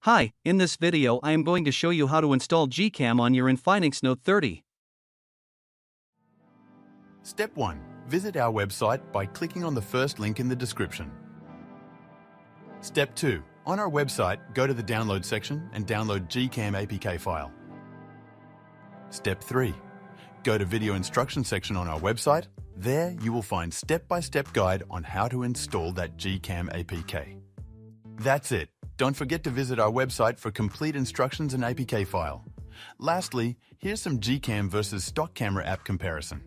Hi, in this video I am going to show you how to install GCam on your Infinix Note 30. Step 1. Visit our website by clicking on the first link in the description. Step 2. On our website, go to the download section and download GCam APK file. Step 3. Go to video instruction section on our website. There you will find step-by-step guide on how to install that GCam APK. That's it. Don't forget to visit our website for complete instructions and APK file. Lastly, here's some GCam versus stock camera app comparison.